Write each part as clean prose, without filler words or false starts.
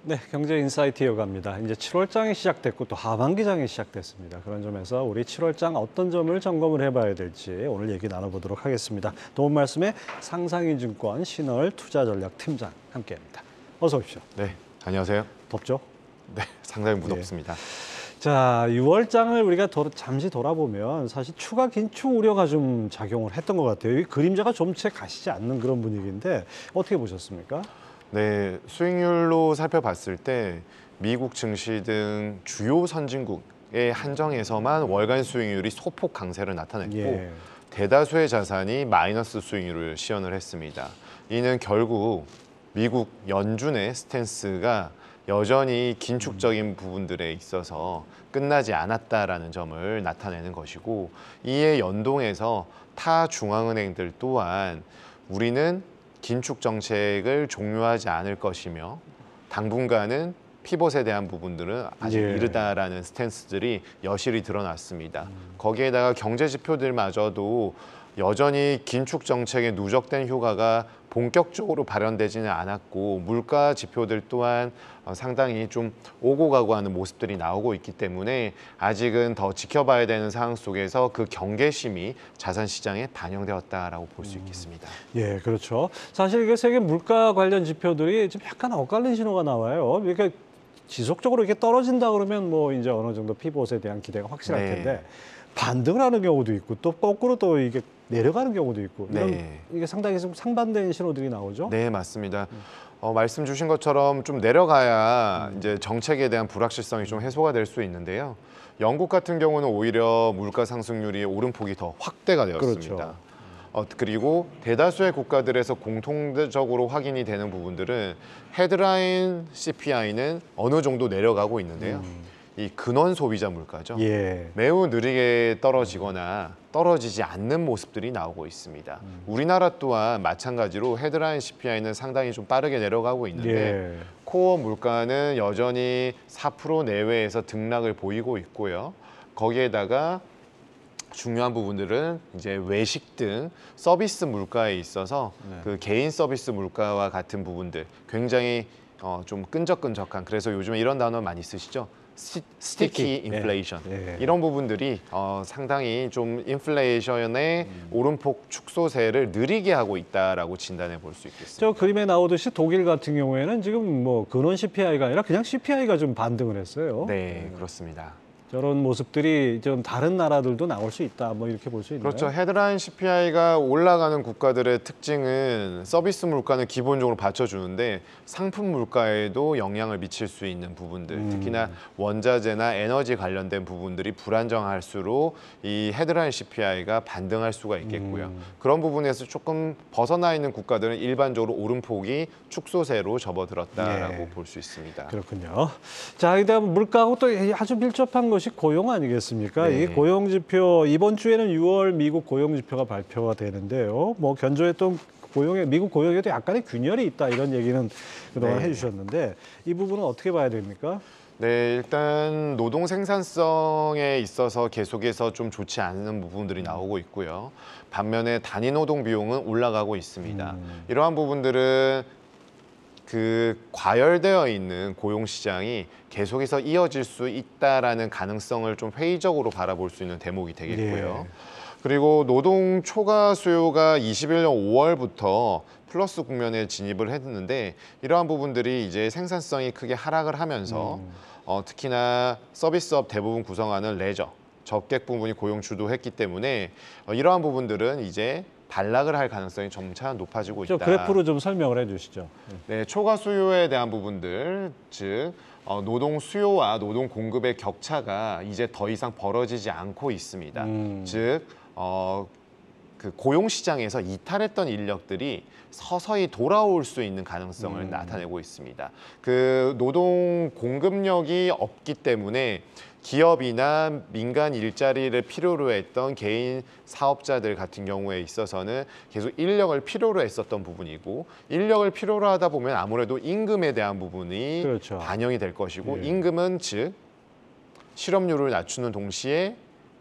네, 경제 인사이트 이어갑니다. 이제 7월장이 시작됐고 또 하반기장이 시작됐습니다. 그런 점에서 우리 7월장 어떤 점을 점검을 해봐야 될지 오늘 얘기 나눠보도록 하겠습니다. 도움 말씀에 상상인증권 신월 투자전략팀장 함께합니다. 어서 오십시오. 네, 안녕하세요. 덥죠? 네, 상당히 무덥습니다. 자, 6월장을 우리가 잠시 돌아보면 사실 추가 긴축 우려가 좀 작용을 했던 것 같아요. 이 그림자가 좀 채 가시지 않는 그런 분위기인데 어떻게 보셨습니까? 네, 수익률로 살펴봤을 때 미국 증시 등 주요 선진국의 한정에서만 월간 수익률이 소폭 강세를 나타냈고 예. 대다수의 자산이 마이너스 수익률을 시현을 했습니다. 이는 결국 미국 연준의 스탠스가 여전히 긴축적인 부분들에 있어서 끝나지 않았다라는 점을 나타내는 것이고, 이에 연동해서 타 중앙은행들 또한 우리는 긴축 정책을 종료하지 않을 것이며 당분간은 피벗에 대한 부분들은 아직 예. 이르다라는 스탠스들이 여실히 드러났습니다. 거기에다가 경제 지표들마저도 여전히 긴축 정책의 누적된 효과가 본격적으로 발현되지는 않았고, 물가 지표들 또한 상당히 좀 오고 가고 하는 모습들이 나오고 있기 때문에 아직은 더 지켜봐야 되는 상황 속에서 그 경계심이 자산 시장에 반영되었다라고 볼 수 있겠습니다. 예, 그렇죠. 사실 이게 세계 물가 관련 지표들이 좀 약간 엇갈린 신호가 나와요. 그러니까 지속적으로 이렇게 떨어진다 그러면 뭐 이제 어느 정도 피봇에 대한 기대가 확실할 네. 텐데 반등을 하는 경우도 있고 또 거꾸로 또 이게 내려가는 경우도 있고 이런 네. 이게 상당히 좀 상반된 신호들이 나오죠. 네, 맞습니다. 말씀 주신 것처럼 좀 내려가야 이제 정책에 대한 불확실성이 좀 해소가 될 수 있는데요. 영국 같은 경우는 오히려 물가 상승률이 오름폭이 더 확대가 되었습니다. 그렇죠. 그리고 대다수의 국가들에서 공통적으로 확인이 되는 부분들은 헤드라인 CPI는 어느 정도 내려가고 있는데요. 이 근원 소비자 물가죠. 예. 매우 느리게 떨어지거나 떨어지지 않는 모습들이 나오고 있습니다. 우리나라 또한 마찬가지로 헤드라인 CPI는 상당히 좀 빠르게 내려가고 있는데 예. 코어 물가는 여전히 4% 내외에서 등락을 보이고 있고요. 거기에다가 중요한 부분들은 이제 외식 등 서비스 물가에 있어서 그 개인 서비스 물가와 같은 부분들 굉장히 좀 끈적끈적한, 그래서 요즘 이런 단어 많이 쓰시죠. 스티키 인플레이션. 예. 이런 부분들이 상당히 좀 인플레이션의 오름폭 축소세를 느리게 하고 있다라고 진단해 볼 수 있겠습니다. 저 그림에 나오듯이 독일 같은 경우에는 지금 뭐 근원 CPI가 아니라 그냥 CPI가 좀 반등을 했어요. 네, 그렇습니다. 저런 모습들이 좀 다른 나라들도 나올 수 있다. 뭐 이렇게 볼 수 있나요? 그렇죠. 헤드라인 CPI가 올라가는 국가들의 특징은 서비스 물가는 기본적으로 받쳐주는데 상품 물가에도 영향을 미칠 수 있는 부분들, 특히나 원자재나 에너지 관련된 부분들이 불안정할수록 이 헤드라인 CPI가 반등할 수가 있겠고요. 그런 부분에서 조금 벗어나 있는 국가들은 일반적으로 오름폭이 축소세로 접어들었다라고 예. 볼 수 있습니다. 그렇군요. 자, 그다음 물가하고 또 아주 밀접한 것이 고용 아니겠습니까? 네. 이 고용 지표 이번 주에는 6월 미국 고용 지표가 발표가 되는데요. 뭐 견조했던 미국 고용에도 약간의 균열이 있다 이런 얘기는 그동안 네. 해주셨는데 이 부분은 어떻게 봐야 됩니까? 네, 일단 노동 생산성에 있어서 계속해서 좀 좋지 않은 부분들이 나오고 있고요. 반면에 단위 노동 비용은 올라가고 있습니다. 이러한 부분들은 그 과열되어 있는 고용 시장이 계속해서 이어질 수 있다라는 가능성을 좀 회의적으로 바라볼 수 있는 대목이 되겠고요. 예. 그리고 노동 초과 수요가 21년 5월부터 플러스 국면에 진입을 했는데 이러한 부분들이 이제 생산성이 크게 하락을 하면서 특히나 서비스업 대부분 구성하는 레저, 접객 부분이 고용 주도했기 때문에 이러한 부분들은 이제 단락을 할 가능성이 점차 높아지고 저 있다. 그래프로 좀 설명을 해주시죠. 네, 초과 수요에 대한 부분들, 즉 노동 수요와 노동 공급의 격차가 이제 더 이상 벌어지지 않고 있습니다. 즉 그 고용 시장에서 이탈했던 인력들이 서서히 돌아올 수 있는 가능성을 나타내고 있습니다. 그 노동 공급력이 없기 때문에 기업이나 민간 일자리를 필요로 했던 개인 사업자들 같은 경우에 있어서는 계속 인력을 필요로 했었던 부분이고, 인력을 필요로 하다 보면 아무래도 임금에 대한 부분이 그렇죠. 반영이 될 것이고, 예. 임금은 즉 실업률을 낮추는 동시에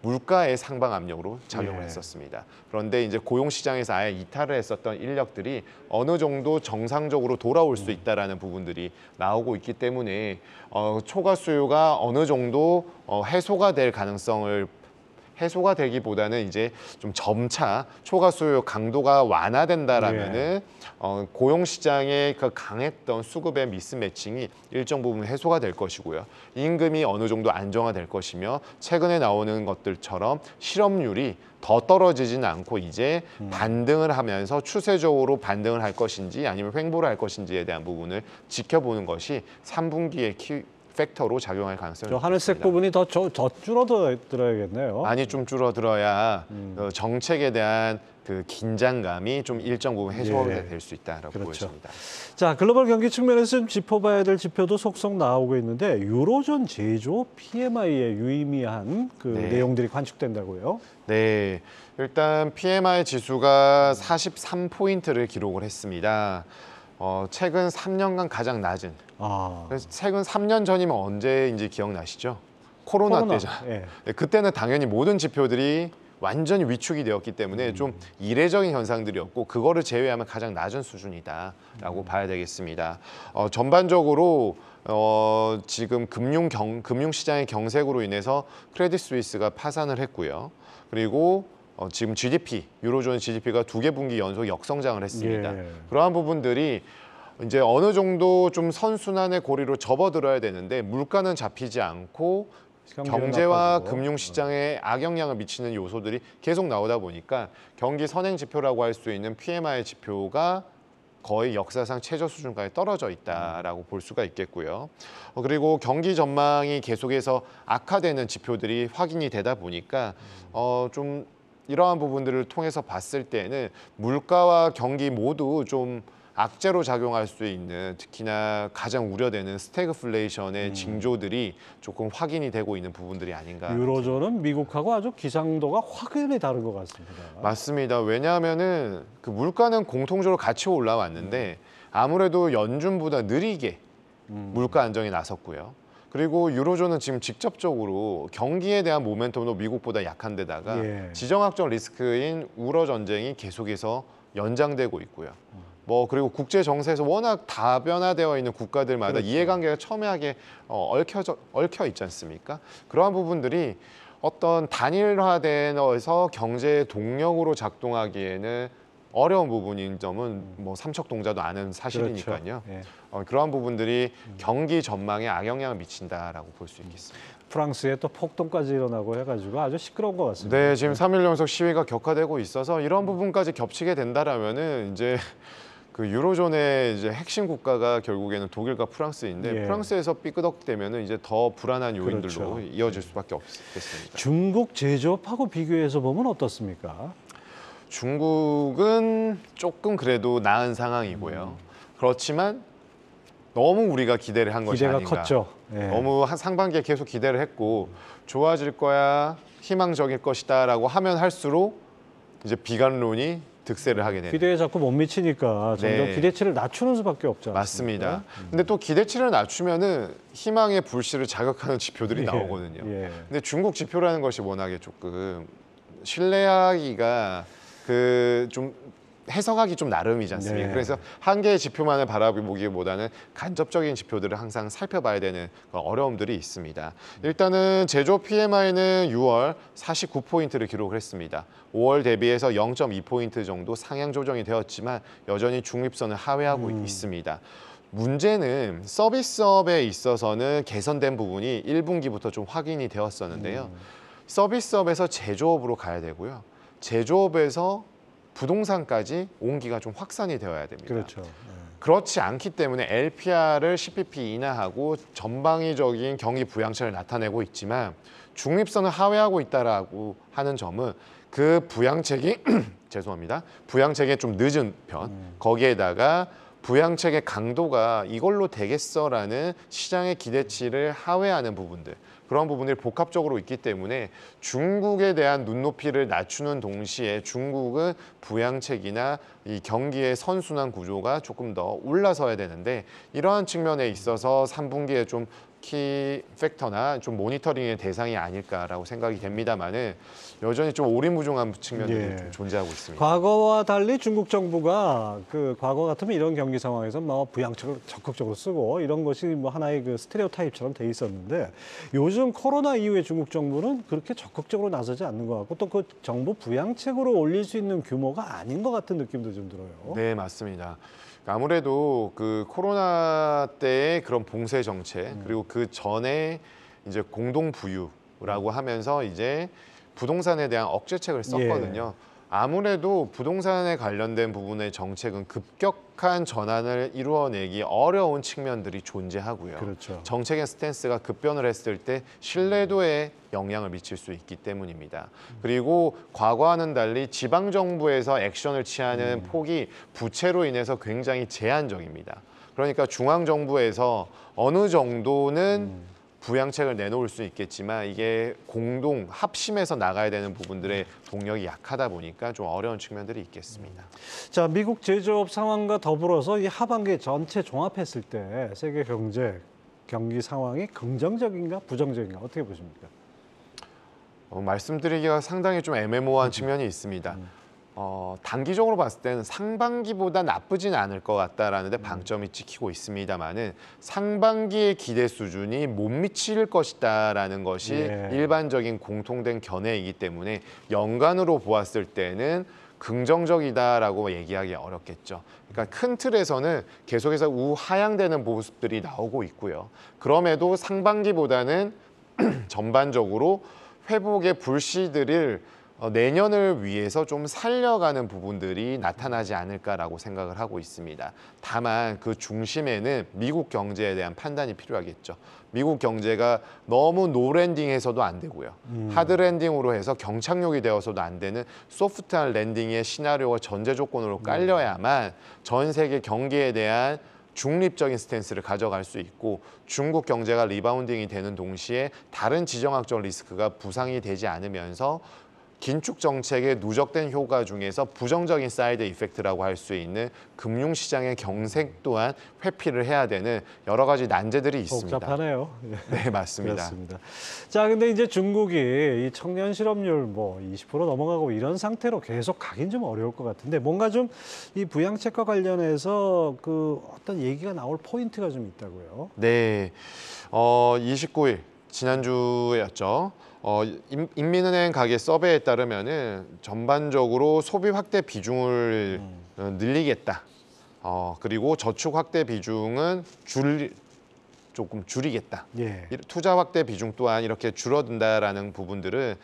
물가의 상방 압력으로 작용을 예. 했었습니다. 그런데 이제 고용 시장에서 아예 이탈을 했었던 인력들이 어느 정도 정상적으로 돌아올 수 있다라는 부분들이 나오고 있기 때문에 초과 수요가 어느 정도 해소가 될 가능성을 해소가 되기보다는 이제 좀 점차 초과 수요 강도가 완화된다라면은 고용 시장의 그 강했던 수급의 미스매칭이 일정 부분 해소가 될 것이고요. 임금이 어느 정도 안정화될 것이며 최근에 나오는 것들처럼 실업률이 더 떨어지지는 않고 이제 반등을 하면서 추세적으로 반등을 할 것인지 아니면 횡보를 할 것인지에 대한 부분을 지켜보는 것이 3분기의 팩터로 작용할 가능성이 저 하늘색 있습니다. 부분이 더 줄어들어야겠네요. 많이 좀 줄어들어야 정책에 대한 그 긴장감이 좀 일정 부분 해소가 예. 될 수 있다라고 그렇죠. 보여집니다. 자, 글로벌 경기 측면에서 좀 짚어봐야 될 지표도 속속 나오고 있는데 유로존 제조 PMI에 유의미한 그 네. 내용들이 관측된다고요? 네, 일단 PMI 지수가 43포인트를 기록을 했습니다. 최근 3년간 가장 낮은. 그래서 최근 3년 전이면 언제인지 기억나시죠? 코로나 때죠. 예. 네, 그때는 당연히 모든 지표들이 완전히 위축이 되었기 때문에 좀 이례적인 현상들이었고 그거를 제외하면 가장 낮은 수준이다라고 봐야 되겠습니다. 전반적으로 지금 금융시장의 경색으로 인해서 크레딧 스위스가 파산을 했고요. 그리고 지금 GDP, 유로존 GDP가 2개 분기 연속 역성장을 했습니다. 예. 그러한 부분들이 이제 어느 정도 좀 선순환의 고리로 접어들어야 되는데 물가는 잡히지 않고 경제와 나빠지고. 금융시장에 악영향을 미치는 요소들이 계속 나오다 보니까 경기 선행 지표라고 할 수 있는 PMI 지표가 거의 역사상 최저 수준까지 떨어져 있다라고 볼 수가 있겠고요. 그리고 경기 전망이 계속해서 악화되는 지표들이 확인이 되다 보니까 좀 이러한 부분들을 통해서 봤을 때는 물가와 경기 모두 좀 악재로 작용할 수 있는 특히나 가장 우려되는 스태그플레이션의 징조들이 조금 확인이 되고 있는 부분들이 아닌가. 유로존은 미국하고 아주 기상도가 확연히 다른 것 같습니다. 맞습니다. 왜냐하면은 그 물가는 공통적으로 같이 올라왔는데 아무래도 연준보다 느리게 물가 안정에 나섰고요. 그리고 유로존은 지금 직접적으로 경기에 대한 모멘텀도 미국보다 약한 데다가 예. 지정학적 리스크인 우러 전쟁이 계속해서 연장되고 있고요. 그리고 국제 정세에서 워낙 다변화되어 있는 국가들마다 그렇죠. 이해관계가 첨예하게 얽혀 있지 않습니까? 그러한 부분들이 어떤 단일화돼서 경제의 동력으로 작동하기에는 어려운 부분인 점은 삼척동자도 아는 사실이니까요. 그렇죠. 예. 그러한 부분들이 경기 전망에 악영향을 미친다라고 볼 수 있겠습니다. 프랑스에 또 폭동까지 일어나고 해가지고 아주 시끄러운 것 같습니다. 네, 지금 3일 연속 시위가 격화되고 있어서 이런 부분까지 겹치게 된다라면은 이제 그 유로존의 이제 핵심 국가가 결국에는 독일과 프랑스인데 예. 프랑스에서 삐끄덕대면은 이제 더 불안한 요인들로 그렇죠. 이어질 수밖에 없겠습니다. 중국 제조업하고 비교해서 보면 어떻습니까? 중국은 조금 그래도 나은 상황이고요. 그렇지만 너무 우리가 기대를 한 것이 기대가 아닌가. 컸죠. 예. 너무 상반기에 계속 기대를 했고 좋아질 거야, 희망적일 것이다라고 하면 할수록 이제 비관론이 득세를 하게 되는. 기대에 자꾸 못 미치니까 점점 네. 기대치를 낮추는 수밖에 없지 않습니까? 맞습니다. 근데 또 기대치를 낮추면은 희망의 불씨를 자극하는 지표들이 예. 나오거든요. 예. 근데 중국 지표라는 것이 워낙에 조금 신뢰하기가 좀 해석하기 좀 나름이지 않습니까? 네. 그래서 한 개의 지표만을 바라보기보다는 간접적인 지표들을 항상 살펴봐야 되는 어려움들이 있습니다. 일단은 제조 PMI는 6월 49포인트를 기록을 했습니다. 5월 대비해서 0.2포인트 정도 상향 조정이 되었지만 여전히 중립선을 하회하고 있습니다. 문제는 서비스업에 있어서는 개선된 부분이 1분기부터 좀 확인이 되었었는데요. 서비스업에서 제조업으로 가야 되고요. 제조업에서 부동산까지 온기가 좀 확산이 되어야 됩니다. 그렇죠. 그렇지 않기 때문에 LPR을 10bp 인하하고 전방위적인 경기 부양체를 나타내고 있지만 중립선을 하회하고 있다라고 하는 점은 그 부양책이 죄송합니다. 부양책의 좀 늦은 편 거기에다가 부양책의 강도가 이걸로 되겠어라는 시장의 기대치를 하회하는 부분들 그런 부분들이 복합적으로 있기 때문에 중국에 대한 눈높이를 낮추는 동시에 중국은 부양책이나 이 경기의 선순환 구조가 조금 더 올라서야 되는데 이러한 측면에 있어서 3분기에 좀 키 팩터나 좀 모니터링의 대상이 아닐까라고 생각이 됩니다만은 여전히 좀 오리무중한 측면들이 예. 좀 존재하고 있습니다. 과거와 달리 중국 정부가 그 과거 같으면 이런 경기 상황에서 뭐 부양책을 적극적으로 쓰고 이런 것이 뭐 하나의 그 스테레오타입처럼 돼 있었는데 요즘 코로나 이후에 중국 정부는 그렇게 적극적으로 나서지 않는 것 같고 또 그 정부 부양책으로 올릴 수 있는 규모가 아닌 것 같은 느낌도 좀 들어요. 네, 맞습니다. 아무래도 그 코로나 때의 그런 봉쇄 정책 그리고 그 전에 이제 공동 부유라고 하면서 이제 부동산에 대한 억제책을 썼거든요. 아무래도 부동산에 관련된 부분의 정책은 급격한 전환을 이루어내기 어려운 측면들이 존재하고요. 그렇죠. 정책의 스탠스가 급변을 했을 때 신뢰도에 영향을 미칠 수 있기 때문입니다. 그리고 과거와는 달리 지방 정부에서 액션을 취하는 폭이 부채로 인해서 굉장히 제한적입니다. 그러니까 중앙 정부에서 어느 정도는 부양책을 내놓을 수 있겠지만 이게 공동 합심해서 나가야 되는 부분들의 동력이 약하다 보니까 좀 어려운 측면들이 있겠습니다. 자, 미국 제조업 상황과 더불어서 이 하반기 전체 종합했을 때 세계 경기 상황이 긍정적인가 부정적인가 어떻게 보십니까? 말씀드리기가 상당히 좀 애매모호한 측면이 있습니다. 단기적으로 봤을 때는 상반기보다 나쁘진 않을 것 같다라는데 방점이 찍히고 있습니다만은 상반기의 기대 수준이 못 미칠 것이다라는 것이 일반적인 공통된 견해이기 때문에 연간으로 보았을 때는 긍정적이다라고 얘기하기 어렵겠죠. 그러니까 큰 틀에서는 계속해서 우하향되는 모습들이 나오고 있고요. 그럼에도 상반기보다는 전반적으로 회복의 불씨들을 내년을 위해서 좀 살려가는 부분들이 나타나지 않을까라고 생각을 하고 있습니다. 다만 그 중심에는 미국 경제에 대한 판단이 필요하겠죠. 미국 경제가 너무 노랜딩해서도 안 되고요. 하드랜딩으로 해서 경착륙이 되어서도 안 되는 소프트한 랜딩의 시나리오가 전제 조건으로 깔려야만 전 세계 경기에 대한 중립적인 스탠스를 가져갈 수 있고 중국 경제가 리바운딩이 되는 동시에 다른 지정학적 리스크가 부상이 되지 않으면서 긴축 정책의 누적된 효과 중에서 부정적인 사이드 이펙트라고 할 수 있는 금융시장의 경색 또한 회피를 해야 되는 여러 가지 난제들이 있습니다. 복잡하네요. 네, 맞습니다. 그렇습니다. 자, 근데 이제 중국이 이 청년 실업률 뭐 20% 넘어가고 이런 상태로 계속 가긴 좀 어려울 것 같은데 뭔가 좀 이 부양책과 관련해서 그 어떤 얘기가 나올 포인트가 좀 있다고요. 네, 29일 지난주였죠. 인민은행 가계 서베이에 따르면은 전반적으로 소비 확대 비중을 늘리겠다. 그리고 저축 확대 비중은 조금 줄이겠다. 투자 확대 비중 또한 이렇게 줄어든다라는 부분들은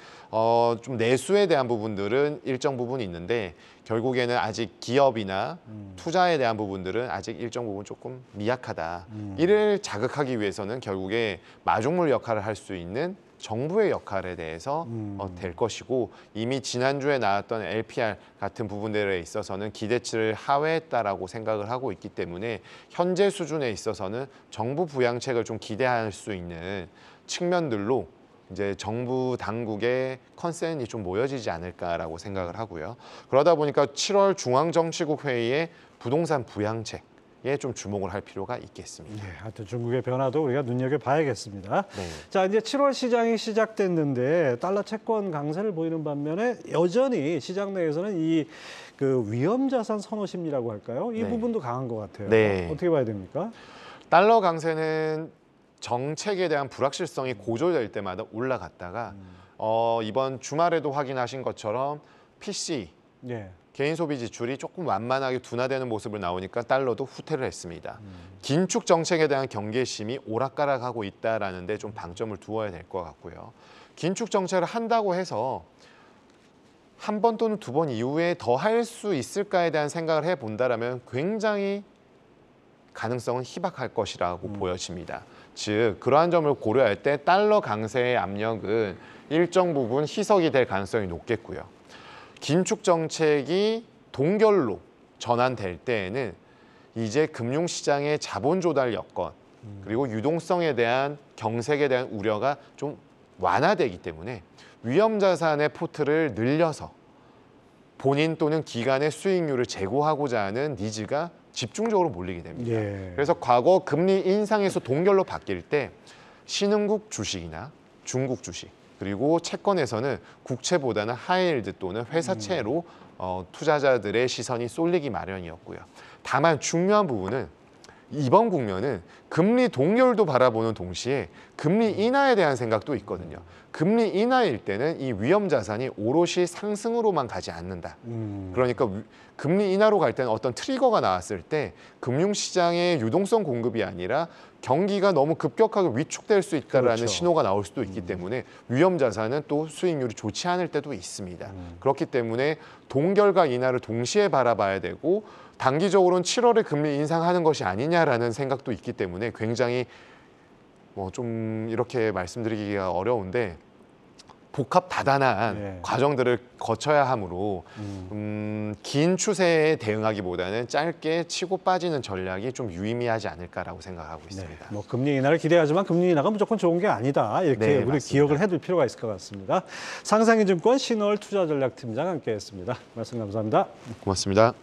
좀 내수에 대한 부분들은 일정 부분 있는데 결국에는 아직 기업이나 투자에 대한 부분들은 아직 일정 부분 조금 미약하다. 이를 자극하기 위해서는 결국에 마중물 역할을 할 수 있는 정부의 역할에 대해서 될 것이고 이미 지난주에 나왔던 LPR 같은 부분들에 있어서는 기대치를 하회했다라고 생각을 하고 있기 때문에 현재 수준에 있어서는 정부 부양책을 좀 기대할 수 있는 측면들로 이제 정부 당국의 컨센이 좀 모여지지 않을까라고 생각을 하고요. 그러다 보니까 7월 중앙정치국 회의에 부동산 부양책 좀 주목을 할 필요가 있겠습니다. 하여튼 중국의 변화도 우리가 눈여겨봐야겠습니다. 네. 자, 이제 7월 시장이 시작됐는데 달러 채권 강세를 보이는 반면에 여전히 시장 내에서는 이 그 위험자산 선호 심리라고 할까요? 이 부분도 강한 것 같아요. 어떻게 봐야 됩니까? 달러 강세는 정책에 대한 불확실성이 고조될 때마다 올라갔다가 이번 주말에도 확인하신 것처럼 PC 개인 소비 지출이 조금 완만하게 둔화되는 모습을 나오니까 달러도 후퇴를 했습니다. 긴축 정책에 대한 경계심이 오락가락하고 있다라는 데 좀 방점을 두어야 될 것 같고요. 긴축 정책을 한다고 해서 한 번 또는 두 번 이후에 더 할 수 있을까에 대한 생각을 해본다라면 굉장히 가능성은 희박할 것이라고 보여집니다. 즉 그러한 점을 고려할 때 달러 강세의 압력은 일정 부분 희석이 될 가능성이 높겠고요. 긴축 정책이 동결로 전환될 때에는 이제 금융시장의 자본 조달 여건 그리고 유동성에 대한 경색에 대한 우려가 좀 완화되기 때문에 위험 자산의 포트를 늘려서 본인 또는 기관의 수익률을 제고하고자 하는 니즈가 집중적으로 몰리게 됩니다. 예. 그래서 과거 금리 인상에서 동결로 바뀔 때 신흥국 주식이나 중국 주식 그리고 채권에서는 국채보다는 하이힐드 또는 회사채로 투자자들의 시선이 쏠리기 마련이었고요. 다만 중요한 부분은 이번 국면은 금리 동결도 바라보는 동시에 금리 인하에 대한 생각도 있거든요. 금리 인하일 때는 이 위험 자산이 오롯이 상승으로만 가지 않는다. 그러니까 금리 인하로 갈 때는 어떤 트리거가 나왔을 때 금융시장의 유동성 공급이 아니라 경기가 너무 급격하게 위축될 수 있다라는 그렇죠. 신호가 나올 수도 있기 때문에 위험 자산은 또 수익률이 좋지 않을 때도 있습니다. 그렇기 때문에 동결과 인하를 동시에 바라봐야 되고 단기적으로는 7월에 금리 인상하는 것이 아니냐라는 생각도 있기 때문에 굉장히 좀 이렇게 말씀드리기가 어려운데 복합 다단한 예. 과정들을 거쳐야 하므로 긴 추세에 대응하기보다는 짧게 치고 빠지는 전략이 좀 유의미하지 않을까라고 생각하고 있습니다. 뭐 금리 인하를 기대하지만 금리 인하가 무조건 좋은 게 아니다. 이렇게 네, 우리 맞습니다. 기억을 해둘 필요가 있을 것 같습니다. 상상인증권 신월 투자전략팀장 함께했습니다. 말씀 감사합니다. 고맙습니다.